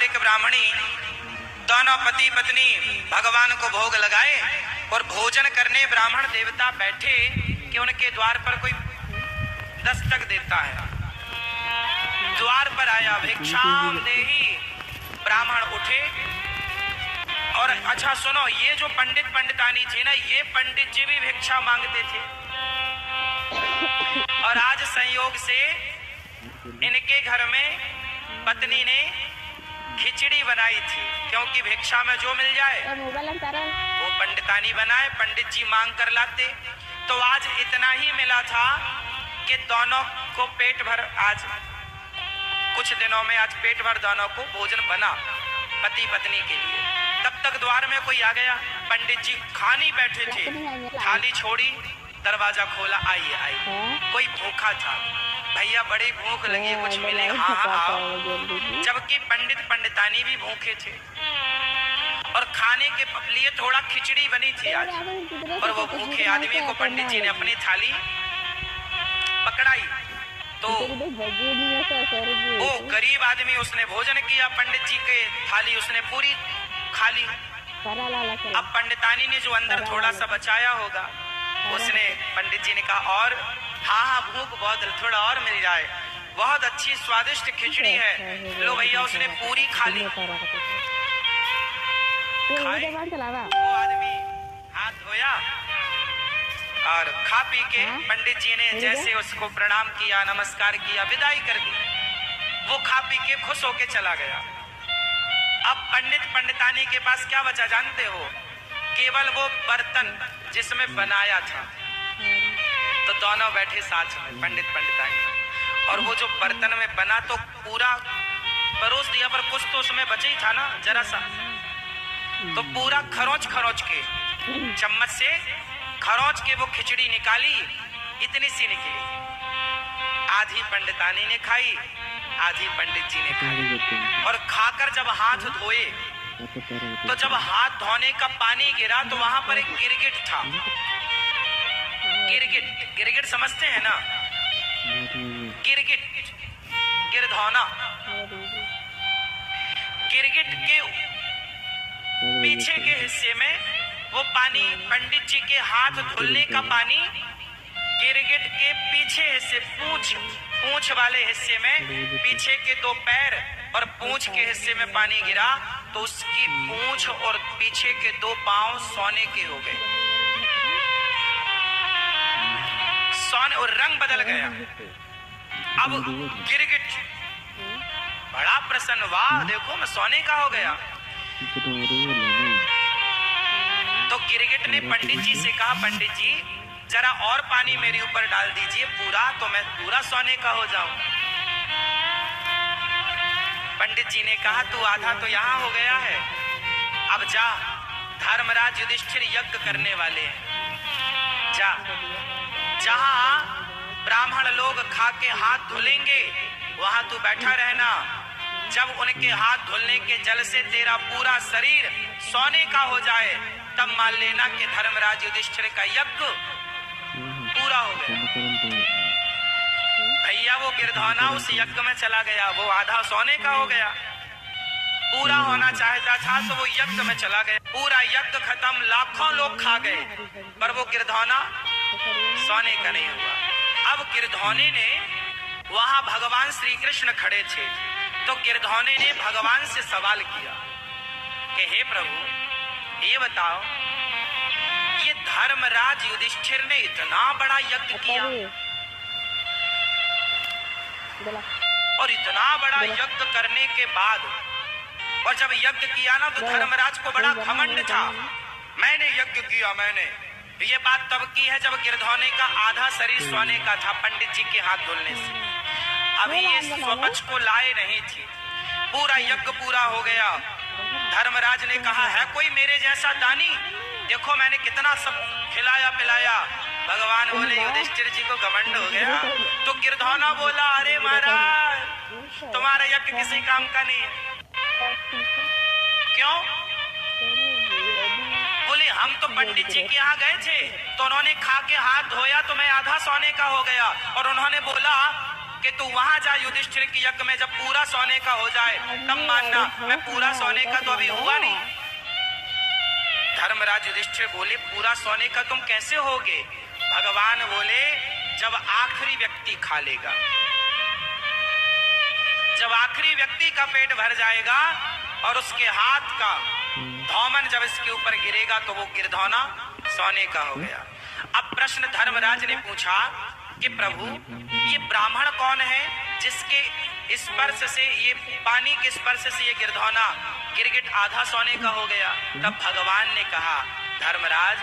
एक ब्राह्मणी, दोनों पति पत्नी भगवान को भोग लगाए और भोजन करने ब्राह्मण देवता बैठे कि उनके द्वार पर कोई दस्तक देता है। द्वार पर आया, भिक्षाम देहि। ब्राह्मण उठे और अच्छा सुनो, ये जो पंडित पंडितानी थे ना, ये पंडित जी भी भिक्षा मांगते थे। और आज संयोग से इनके घर में पत्नी ने खिचड़ी बनाई थी, क्योंकि भिक्षा में जो मिल जाए वो पंडितानी बनाए, पंडित जी मांग कर लाते। तो आज इतना ही मिला था कि दोनों को पेट भर, आज कुछ दिनों में आज पेट भर दोनों को भोजन बना पति पत्नी के लिए। तब तक द्वार में कोई आ गया, पंडित जी खानी बैठे थे, थाली छोड़ी, दरवाजा खोला, आइए आइए। कोई भूखा था, भैया बड़ी भूख लगी, कुछ मिले? हाँ हाँ आओ। जबकि पंडित पंडितानी भी भूखे थे और खाने के लिए थोड़ा खिचड़ी बनी थी आज, और वो भूखे आदमी को पंडित जी ने अपनी थाली पकड़ाई। तो वो गरीब आदमी, उसने भोजन किया, पंडित जी के थाली उसने पूरी खा ली। अब पंडितानी ने जो अंदर थोड़ा सा बचाया होगा, उसने पंडित जी ने कहा और हाँ हाँ भूख बहुत, थोड़ा और मिल जाए, बहुत अच्छी स्वादिष्ट खिचड़ी है, लो भैया। उसने पूरी खा ली। वो आदमी हाथ धोया और खा पी के पंडित जी ने जैसे उसको प्रणाम किया, नमस्कार किया, विदाई कर दी। वो खा पी के खुश होके चला गया। अब पंडित पंडितानी के पास क्या बचा जानते हो? केवल वो बर्तन जिसमें बनाया था। तो दोनों बैठे साथ में, पंडित पंडितानी, और वो जो बर्तन में बना तो पूरा परोस दिया, पर कुछ तो उसमें बचे ही था ना, जरा सा। तो पूरा खरोंच खरोंच के, चम्मच से खरोंच के वो खिचड़ी निकाली, इतनी सी निकली। आधी पंडितानी ने खाई, आधी पंडित जी ने खाई। और खाकर जब हाथ धोए, तो जब हाथ धोने का पानी गिरा तो वहां पर एक गिरगिट था। गिरगिट, गिरगिट समझते हैं ना? गिरगिट, गिरधौना। गिरगिट के पीछे के हिस्से में वो पानी, पंडित जी के हाथ धुलने का पानी गिरगिट के पीछे हिस्से, पूंछ वाले हिस्से में, पीछे के दो पैर और पूंछ के हिस्से में पानी गिरा, तो उसकी पूंछ और पीछे के दो पांव सोने के हो गए, सोने, और रंग बदल गया। अब गिरगिट बड़ा प्रसन्न, वाह देखो मैं सोने का हो गया। तो गिरगिट ने पंडित जी से कहा, पंडित जी जरा और पानी मेरे ऊपर डाल दीजिए पूरा, तो मैं पूरा सोने का हो जाऊं। पंडित जी ने कहा तू आधा तो यहाँ हो गया है, अब जा, धर्मराज युधिष्ठिर यज्ञ करने वाले हैं, जा, जहां ब्राह्मण लोग खा के हाथ धुलेंगे वहां तू बैठा रहना। जब उनके हाथ धुलने के जल से तेरा पूरा शरीर सोने का हो जाए, तब मान लेना कि धर्मराज युधिष्ठिर का यज्ञ पूरा हो गया। भैया वो गिरधौना उस यज्ञ में चला गया, वो आधा सोने का हो गया। पूरा होना चाहता था तो वो यज्ञ में चला गया। पूरा यज्ञ खत्म, लाखों लोग खा गए, पर वो गिरधौना सोने का नहीं हुआ। अब गिरधौने ने, वहां भगवान श्री कृष्ण खड़े थे, तो गिरधौने ने भगवान से सवाल किया कि हे प्रभु ये बताओ, ये धर्मराज युधिष्ठिर ने इतना बड़ा यज्ञ किया और इतना बड़ा यज्ञ करने के बाद, और जब यज्ञ किया ना तो धर्मराज को बड़ा घमंड था, मैंने यज्ञ किया, मैंने। ये बात तब की है जब गिरधौने का आधा शरीर सोने का था पंडित जी के हाथ धुलने से। अभी ये स्वपच को लाए नहीं थी। पूरा यज्ञ पूरा हो गया। धर्मराज ने कहा है कोई मेरे जैसा दानी, देखो मैंने कितना सब खिलाया पिलाया। भगवान बोले युधिष्ठिर जी को घमंड हो गया। तो गिरधौना बोला अरे महाराज तुम्हारा यज्ञ किसी काम का नहीं है। क्यों? बोले हम तो पंडित जी के यहाँ गए थे तो उन्होंने खा के हाथ धोया तो मैं आधा सोने का हो गया, और उन्होंने बोला कि तू वहां जा युधिष्ठिर की यज्ञ में, जब पूरा सोने का हो जाए तब मानना। मैं पूरा सोने का तो अभी हुआ नहीं। धर्मराज युधिष्ठिर बोले पूरा सोने का तुम कैसे होगे? भगवान बोले जब आखिरी व्यक्ति खा लेगा, जब आखिरी व्यक्ति का पेट भर जाएगा और उसके हाथ का धौमन जब इसके ऊपर गिरेगा तो वो गिरधौना सोने का हो गया। अब प्रश्न धर्मराज ने पूछा कि प्रभु ये ब्राह्मण कौन है जिसके स्पर्श से, ये पानी के स्पर्श से ये गिरधौना गिरगिट आधा सोने का हो गया? तब भगवान ने कहा धर्मराज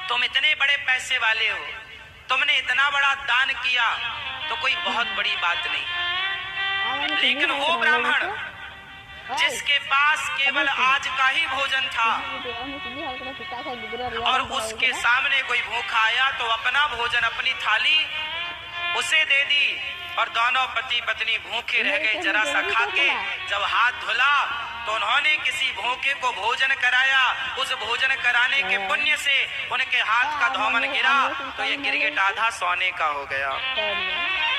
तुम इतने बड़े पैसे वाले हो, तुमने इतना बड़ा दान किया तो कोई बहुत बड़ी बात नहीं, लेकिन वो ब्राह्मण जिसके पास केवल आज का ही भोजन था और उसके सामने कोई भूखा आया तो अपना भोजन, अपनी थाली उसे दे दी और दोनों पति पत्नी भूखे रह गए। जरा सा खा के जब हाथ धुला तो उन्होंने किसी भूखे को भोजन कराया, उस भोजन कराने के पुण्य से उनके हाथ का धौमन गिरा तो ये गिरगिट आधा सोने का हो गया।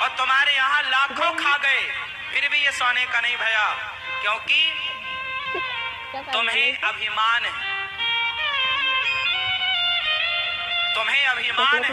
और तुम्हारे यहाँ लाखों खा गए फिर भी ये सोने का नहीं भया, क्योंकि तुम्हें अभिमान है, तुम्हें अभिमान है।